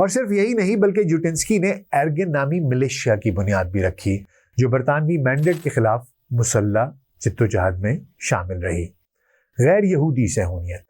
اور صرف یہی نہیں بلکہ جوٹنسکی نے ایرگن نامی ملیشیا کی بنیاد بھی رکھی جو برطانوی مینڈیٹ کے خلاف مسلح جدوجہد میں شامل رہی۔ غیر یہودی صہیونیت۔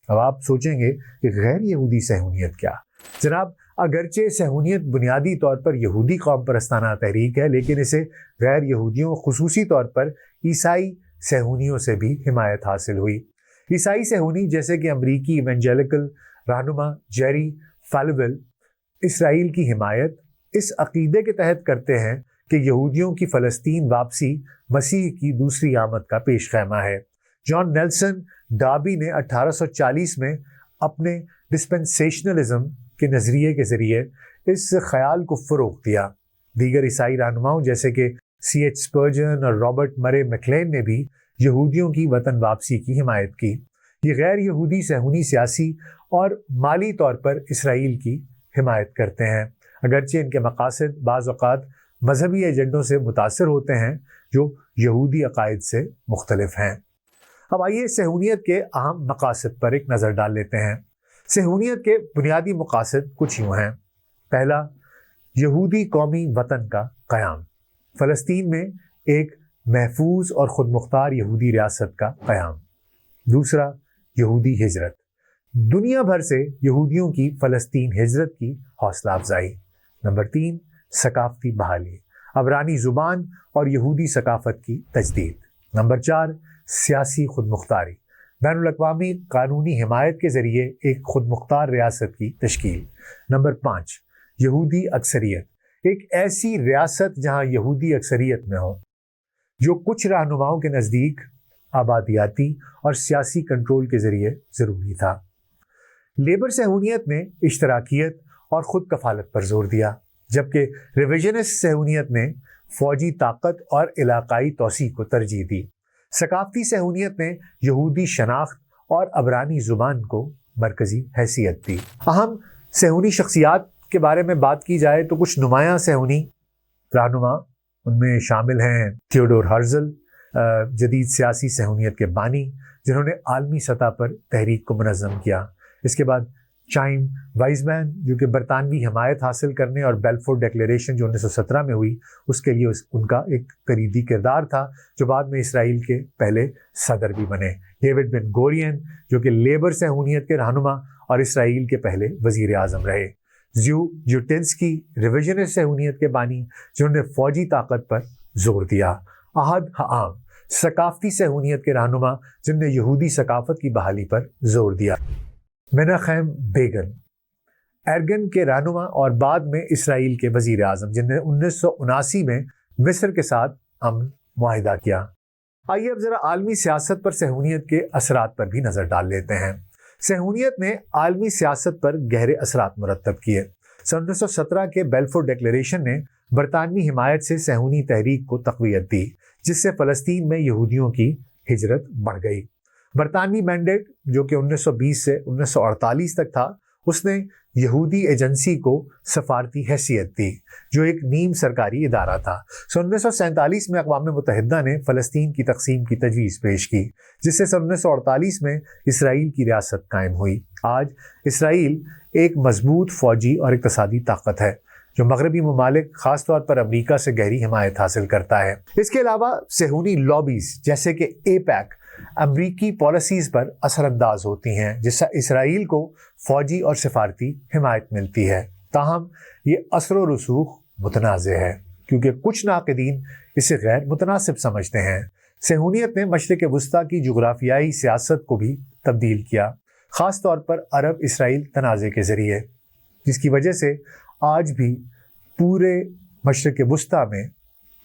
اب آپ سوچیں گے کہ غیر یہودی صہیونیت کیا؟ جناب، اگرچہ صہیونیت بنیادی طور پر یہودی قوم پرستانہ تحریک ہے، لیکن اسے غیر یہودیوں خصوصی طور پر عیسائی صہیونیوں سے بھی حمایت حاصل ہوئی۔ عیسائی صہیونی جیسے کہ امریکی ایونجیلیکل رہنما جیری فالویل اسرائیل کی حمایت اس عقیدے کے تحت کرتے ہیں کہ یہودیوں کی فلسطین واپسی مسیح کی دوسری آمد کا پیش خیمہ ہے۔ جان نیلسن ڈاربی نے 1840 میں اپنے ڈسپنسیشنلزم کے نظریے کے ذریعے اس خیال کو فروغ دیا۔ دیگر عیسائی رہنماؤں جیسے کہ سی ایچ اسپرجن اور رابرٹ مرے میکلین نے بھی یہودیوں کی وطن واپسی کی حمایت کی۔ یہ غیر یہودی صہیونی سیاسی اور مالی طور پر اسرائیل کی حمایت کرتے ہیں، اگرچہ ان کے مقاصد بعض اوقات مذہبی ایجنڈوں سے متاثر ہوتے ہیں جو یہودی عقائد سے مختلف ہیں۔ اب آئیے صہیونیت کے اہم مقاصد پر ایک نظر ڈال لیتے ہیں۔ صہیونیت کے بنیادی مقاصد کچھ یوں ہیں۔ پہلا، یہودی قومی وطن کا قیام، فلسطین میں ایک محفوظ اور خود مختار یہودی ریاست کا قیام۔ دوسرا، یہودی ہجرت، دنیا بھر سے یہودیوں کی فلسطین ہجرت کی حوصلہ افزائی۔ نمبر 3، ثقافتی بحالی، عبرانی زبان اور یہودی ثقافت کی تجدید۔ نمبر 4، سیاسی خود مختاری، بین الاقوامی قانونی حمایت کے ذریعے ایک خود مختار ریاست کی تشکیل۔ نمبر 5، یہودی اکثریت، ایک ایسی ریاست جہاں یہودی اکثریت میں ہو، جو کچھ رہنماؤں کے نزدیک آبادیاتی اور سیاسی کنٹرول کے ذریعے ضروری تھا۔ لیبر صہیونیت نے اشتراکیت اور خود کفالت پر زور دیا، جبکہ ریویژنسٹ صہیونیت نے فوجی طاقت اور علاقائی توسیع کو ترجیح دی۔ ثقافتی صہیونیت نے یہودی شناخت اور عبرانی زبان کو مرکزی حیثیت دی۔ اہم صہیونی شخصیات کے بارے میں بات کی جائے تو کچھ نمایاں صہیونی رہنما ان میں شامل ہیں تھیوڈور ہرزل، جدید سیاسی صہیونیت کے بانی جنہوں نے عالمی سطح پر تحریک کو منظم کیا۔ اس کے بعد چائم وائزمین جو کہ برطانوی حمایت حاصل کرنے اور بیلفور ڈیکلیریشن جو 1917 میں ہوئی اس کے لیے ان کا ایک کلیدی کردار تھا، جو بعد میں اسرائیل کے پہلے صدر بھی بنے۔ ڈیوڈ بن گورین جو کہ لیبر صہیونیت کے رہنما اور اسرائیل کے پہلے وزیر اعظم رہے۔ جوٹنسکی ریویژنسٹ صہیونیت کے بانی جنہوں نے فوجی طاقت پر زور دیا۔ احد ہعام ثقافتی صہیونیت کے رہنما جنہوں نے یہودی ثقافت کی بحالی پر زور دیا۔ مناخیم بیگن ایرگن کے رہنما اور بعد میں اسرائیل کے وزیر اعظم جنہوں نے 1979 میں مصر کے ساتھ امن معاہدہ کیا۔ آئیے اب ذرا عالمی سیاست پر صہیونیت کے اثرات پر بھی نظر ڈال لیتے ہیں۔ صہیونیت نے عالمی سیاست پر گہرے اثرات مرتب کیے۔ سن 1917 کے بیلفور ڈیکلیریشن نے برطانوی حمایت سے صہیونی تحریک کو تقویت دی، جس سے فلسطین میں یہودیوں کی ہجرت بڑھ گئی۔ برطانوی مینڈیٹ جو کہ 1920 سے 1948 تک تھا، اس نے یہودی ایجنسی کو سفارتی حیثیت دی جو ایک نیم سرکاری ادارہ تھا۔ 1947 میں اقوام متحدہ نے فلسطین کی تقسیم کی تجویز پیش کی، جس سے 1948 میں اسرائیل کی ریاست قائم ہوئی۔ آج اسرائیل ایک مضبوط فوجی اور اقتصادی طاقت ہے جو مغربی ممالک خاص طور پر امریکہ سے گہری حمایت حاصل کرتا ہے۔ اس کے علاوہ صہیونی لابیز جیسے کہ ایپیک امریکی پالیسیز پر اثر انداز ہوتی ہیں، جس سے اسرائیل کو فوجی اور سفارتی حمایت ملتی ہے۔ تاہم یہ اثر و رسوخ متنازع ہے کیونکہ کچھ ناقدین اسے غیر متناسب سمجھتے ہیں۔ صہیونیت نے مشرق وسطیٰ کی جغرافیائی سیاست کو بھی تبدیل کیا، خاص طور پر عرب اسرائیل تنازع کے ذریعے، جس کی وجہ سے آج بھی پورے مشرق وسطیٰ میں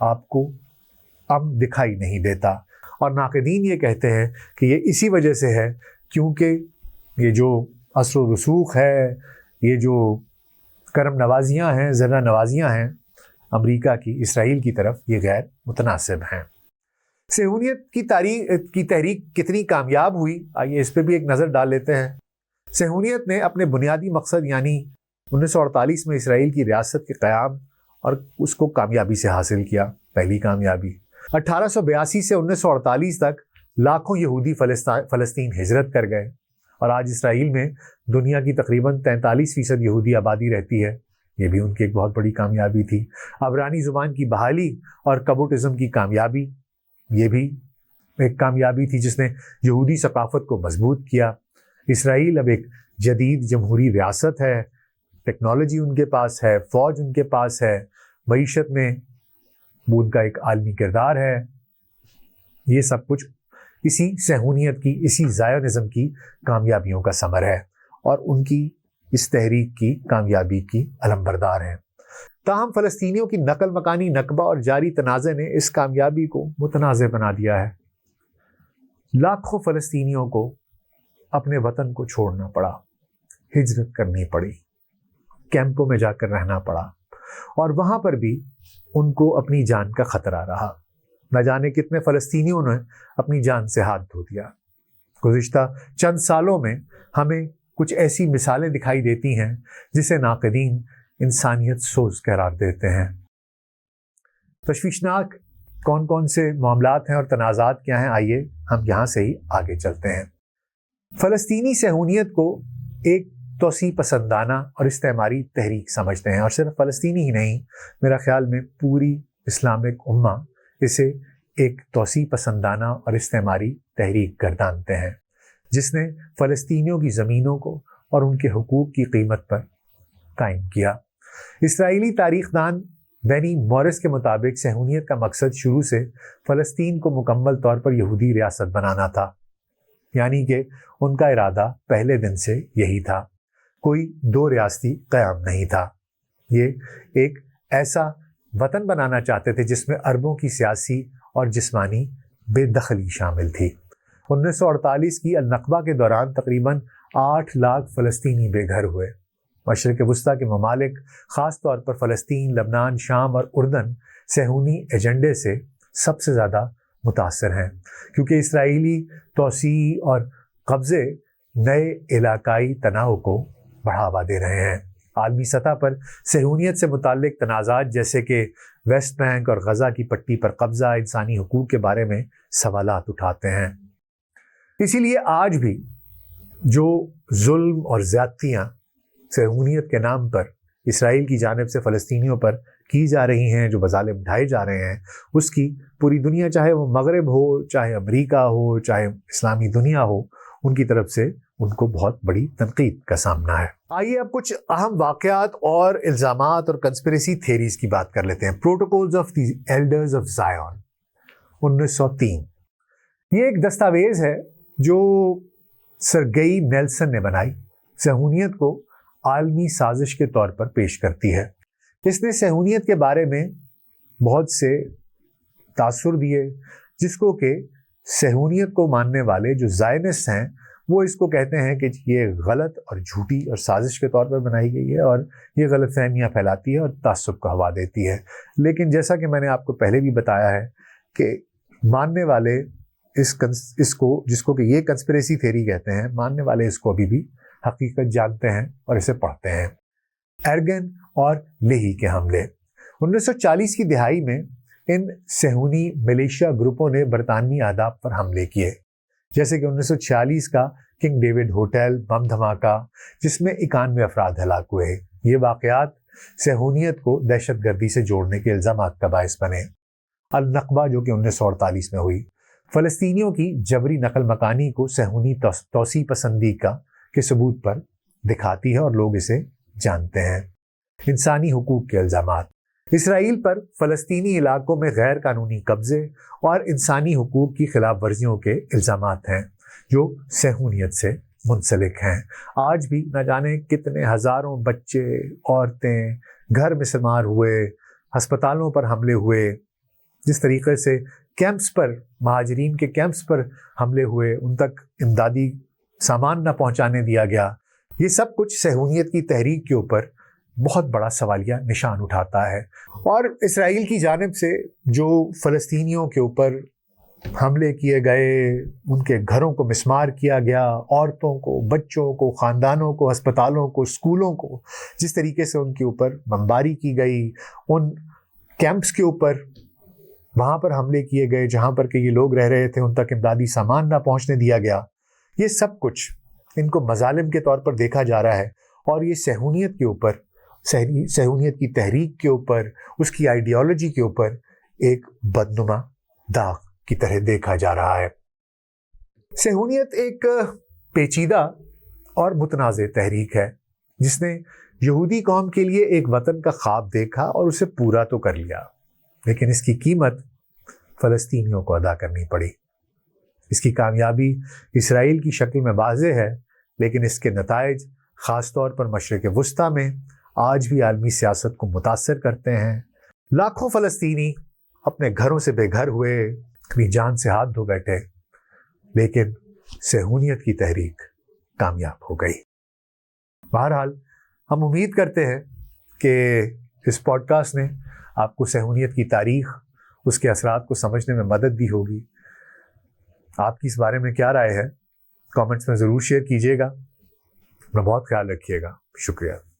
آپ کو امن دکھائی نہیں دیتا۔ اور ناقدین یہ کہتے ہیں کہ یہ اسی وجہ سے ہے کیونکہ یہ جو اثر و رسوخ ہے، یہ جو کرم نوازیاں ہیں، ذرہ نوازیاں ہیں امریکہ کی اسرائیل کی طرف، یہ غیر متناسب ہیں۔ صہیونیت کی تحریک کتنی کامیاب ہوئی، آئیے اس پہ بھی ایک نظر ڈال لیتے ہیں۔ صہیونیت نے اپنے بنیادی مقصد یعنی 1948 میں اسرائیل کی ریاست کے قیام اور اس کو کامیابی سے حاصل کیا۔ پہلی کامیابی 1882 سے 1948 تک لاکھوں یہودی فلسطین ہجرت کر گئے اور آج اسرائیل میں دنیا کی تقریباً 43% یہودی آبادی رہتی ہے، یہ بھی ان کی ایک بہت بڑی کامیابی تھی۔ عبرانی زبان کی بحالی اور کبوٹزم کی کامیابی، یہ بھی ایک کامیابی تھی جس نے یہودی ثقافت کو مضبوط کیا۔ اسرائیل اب ایک جدید جمہوری ریاست ہے، ٹیکنالوجی ان کے پاس ہے، فوج ان کے پاس ہے، معیشت میں ان کا ایک عالمی کردار ہے۔ یہ سب کچھ اسی صہیونیت کی، اسی زائونزم کی کامیابیوں کا ثمر ہے اور ان کی اس تحریک کی کامیابی کی علمبردار ہیں۔ تاہم فلسطینیوں کی نقل مکانی نکبہ اور جاری تنازع نے اس کامیابی کو متنازع بنا دیا ہے۔ لاکھوں فلسطینیوں کو اپنے وطن کو چھوڑنا پڑا، ہجرت کرنی پڑی، کیمپوں میں جا کر رہنا پڑا، اور وہاں پر بھی ان کو اپنی جان کا خطرہ رہا۔ نہ جانے کتنے فلسطینیوں نے اپنی جان سے ہاتھ دھو دیا۔ گزشتہ چند سالوں میں ہمیں کچھ ایسی مثالیں دکھائی دیتی ہیں جسے ناقدین انسانیت سوز قرار دیتے ہیں۔ تشویشناک کون کون سے معاملات ہیں اور تنازعات کیا ہیں، آئیے ہم یہاں سے ہی آگے چلتے ہیں۔ فلسطینی صہیونیت کو ایک توسیع پسندانہ اور استعماری تحریک سمجھتے ہیں، اور صرف فلسطینی ہی نہیں، میرا خیال میں پوری اسلامک امہ اسے ایک توسیع پسندانہ اور استعماری تحریک گردانتے ہیں، جس نے فلسطینیوں کی زمینوں کو اور ان کے حقوق کی قیمت پر قائم کیا۔ اسرائیلی تاریخ دان بینی مورس کے مطابق صہیونیت کا مقصد شروع سے فلسطین کو مکمل طور پر یہودی ریاست بنانا تھا، یعنی کہ ان کا ارادہ پہلے دن سے یہی تھا، کوئی دو ریاستی قیام نہیں تھا۔ یہ ایک ایسا وطن بنانا چاہتے تھے جس میں عربوں کی سیاسی اور جسمانی بے دخلی شامل تھی۔ 1948 کی النکبہ کے دوران تقریباً 8 لاکھ فلسطینی بے گھر ہوئے۔ مشرق وسطیٰ کے ممالک، خاص طور پر فلسطین، لبنان، شام اور اردن صہیونی ایجنڈے سے سب سے زیادہ متاثر ہیں، کیونکہ اسرائیلی توسیع اور قبضے نئے علاقائی تناؤ کو بڑھاوا دے رہے ہیں۔ عالمی سطح پر صہیونیت سے متعلق تنازعات جیسے کہ ویسٹ بینک اور غزہ کی پٹی پر قبضہ انسانی حقوق کے بارے میں سوالات اٹھاتے ہیں۔ اسی لیے آج بھی جو ظلم اور زیادتیاں صہیونیت کے نام پر اسرائیل کی جانب سے فلسطینیوں پر کی جا رہی ہیں، جو مظالم ڈھائے جا رہے ہیں، اس کی پوری دنیا، چاہے وہ مغرب ہو، چاہے امریکہ ہو، چاہے اسلامی دنیا ہو، ان کی طرف سے ان کو بہت بڑی تنقید کا سامنا ہے۔ آئیے اب کچھ اہم واقعات اور الزامات اور کنسپریسی تھیریز کی بات کر لیتے ہیں۔ Protocols of the elders of Zion 1903، یہ ایک دستاویز ہے جو سرگئی نیلسن نے بنائی، صہیونیت کو عالمی سازش کے طور پر پیش کرتی ہے۔ اس نے صہیونیت کے بارے میں بہت سے تاثر دیے، جس کو کہ صہیونیت کو ماننے والے جو زائنسٹ ہیں وہ اس کو کہتے ہیں کہ یہ غلط اور جھوٹی اور سازش کے طور پر بنائی گئی ہے، اور یہ غلط فہمیاں پھیلاتی ہے اور تعصب کو ہوا دیتی ہے۔ لیکن جیسا کہ میں نے آپ کو پہلے بھی بتایا ہے کہ ماننے والے اس کو، جس کو کہ یہ کنسپریسی تھیری کہتے ہیں، ماننے والے اس کو ابھی بھی حقیقت جانتے ہیں اور اسے پڑھتے ہیں۔ ایرگن اور لیہی کے حملے 1940 کی دہائی میں ان صہیونی ملیشیا گروپوں نے برطانوی اہداف پر حملے کیے، جیسے کہ 1946 کا کنگ ڈیوڈ ہوٹل بم دھماکہ، جس میں 91 افراد ہلاک ہوئے۔ یہ واقعات صہیونیت کو دہشت گردی سے جوڑنے کے الزامات کا باعث بنے۔ النکبہ جو کہ 1948 میں ہوئی، فلسطینیوں کی جبری نقل مکانی کو صہیونی توسیع پسندی کے ثبوت پر دکھاتی ہے اور لوگ اسے جانتے ہیں۔ انسانی حقوق کے الزامات، اسرائیل پر فلسطینی علاقوں میں غیر قانونی قبضے اور انسانی حقوق کی خلاف ورزیوں کے الزامات ہیں جو صہیونیت سے منسلک ہیں۔ آج بھی نہ جانے کتنے ہزاروں بچے، عورتیں گھر میں شمار ہوئے، ہسپتالوں پر حملے ہوئے، جس طریقے سے کیمپس پر، مہاجرین کے کیمپس پر حملے ہوئے، ان تک امدادی سامان نہ پہنچانے دیا گیا، یہ سب کچھ صہیونیت کی تحریک کے اوپر بہت بڑا سوالیہ نشان اٹھاتا ہے۔ اور اسرائیل کی جانب سے جو فلسطینیوں کے اوپر حملے کیے گئے، ان کے گھروں کو مسمار کیا گیا، عورتوں کو، بچوں کو، خاندانوں کو، ہسپتالوں کو، اسکولوں کو جس طریقے سے ان کے اوپر بمباری کی گئی، ان کیمپس کے اوپر وہاں پر حملے کیے گئے جہاں پر کہ یہ لوگ رہ رہے تھے، ان تک امدادی سامان نہ پہنچنے دیا گیا، یہ سب کچھ ان کو مظالم کے طور پر دیکھا جا رہا ہے، اور یہ صہیونیت کے اوپر، صہیونیت کی تحریک کے اوپر، اس کی آئیڈیالوجی کے اوپر ایک بدنما داغ کی طرح دیکھا جا رہا ہے۔ صہیونیت ایک پیچیدہ اور متنازع تحریک ہے جس نے یہودی قوم کے لیے ایک وطن کا خواب دیکھا اور اسے پورا تو کر لیا، لیکن اس کی قیمت فلسطینیوں کو ادا کرنی پڑی۔ اس کی کامیابی اسرائیل کی شکل میں واضح ہے، لیکن اس کے نتائج خاص طور پر مشرق وسطیٰ میں آج بھی عالمی سیاست کو متاثر کرتے ہیں۔ لاکھوں فلسطینی اپنے گھروں سے بے گھر ہوئے، اپنی جان سے ہاتھ دھو بیٹھے، لیکن صہیونیت کی تحریک کامیاب ہو گئی۔ بہرحال ہم امید کرتے ہیں کہ اس پوڈ کاسٹ نے آپ کو صہیونیت کی تاریخ، اس کے اثرات کو سمجھنے میں مدد دی ہوگی۔ آپ کی اس بارے میں کیا رائے ہے؟ کامنٹس میں ضرور شیئر کیجیے گا۔ اپنا بہت خیال رکھیے گا۔ شکریہ۔